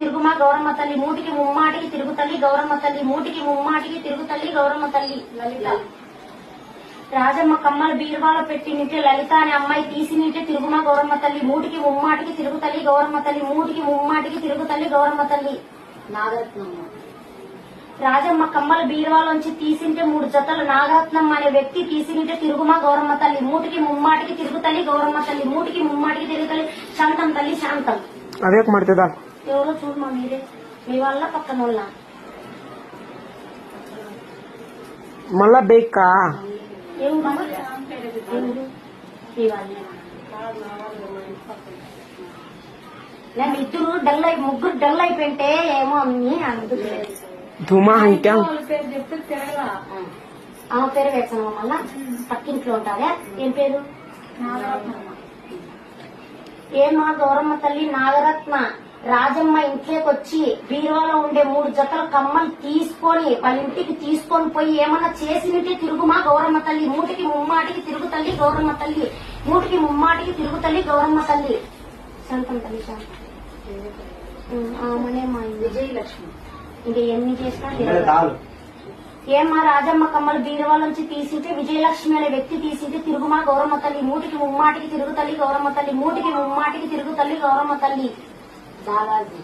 తిరుగుమా గౌరమ్మ తల్లి మూటికి ముమ్మాటికి తిరుగుతల్లి గౌరమ్మ తల్లి మూటికి ముమ్మాటికి తిరుగుతల్లి గౌరమ్మ తల్లి లలిత రాజమ్మ కమ్మల బీరువాలో పెట్టి నింటే లలిత అనే అమ్మాయి తీసి నింటే తిరుగుమా గౌరమ్మ తల్లి మూటికి ముమ్మాటికి తిరుగుతల్లి గౌరమ్మ తల్లి మూటికి ముమ్మాటికి తిరుగుతల్లి గౌరమ్మ తల్లి నాగరత్నమ్మ రాజమ్మ కమ్మల బీరువాలోంచి తీసింటే 3 జతలు నాగరత్నం అనే వ్యక్తి తీసినింటే తిరుగుమా గౌరమ్మ తల్లి మూటికి ముమ్మాటికి తిరుగుతల్లి గౌరమ్మ తల్లి మూటికి ముమ్మాటికి తిరుగుతల్లి శాంతం తల్లి శాంతం అదే ಮಾಡ್ತಿದ್ದ ఎవరో చూడమా మీరే మీ వల్ల పక్కన వాళ్ళ మళ్ళా ಬೇಕಾ నేను ఇద్దరు డల్ అయి ముగ్గురు డల్ అయిపోయింటే ఏమో అని అందుకు ధుమా ఇంకా ఆమె పేరు వేసాను మళ్ళా పక్కింట్లో ఉంటారా ఏం పేరు ఏమా గౌరమ్మ తల్లి నాగరత్న రాజమ్మ ఇంట్లోకి వచ్చి బీరువాలో ఉండే 3 జతల కమ్మలు తీసుకొని వాళ్ళ ఇంటికి తీసుకొని పోయి ఏమన్నా చేసినట్టే తిరుగుమా గౌరమ్మ తల్లి మూటికి ముమ్మాటికి తిరుగుతల్లి గౌరమ్మ తల్లి మూటికి ముమ్మాటికి తిరుగుతల్లి గౌరమ్మ తల్లి శాంతం తల్లి శాంతం ఆమెనే మా విజయలక్ష్మి ఇంకా ఎన్ని చేసినా ఏమా రాజమ్మ కమ్మలు బీరువాలోంచి తీసింటే విజయలక్ష్మి అనే వ్యక్తి తీసింటే తిరుగుమా గౌరమ్మ తల్లి మూటికి ముమ్మాటికి తిరుగుతల్లి గౌరమ్మ తల్లి మూటికి ముమ్మాటికి తిరుగుతల్లి గౌరమ్మ తల్లి బాలాజీ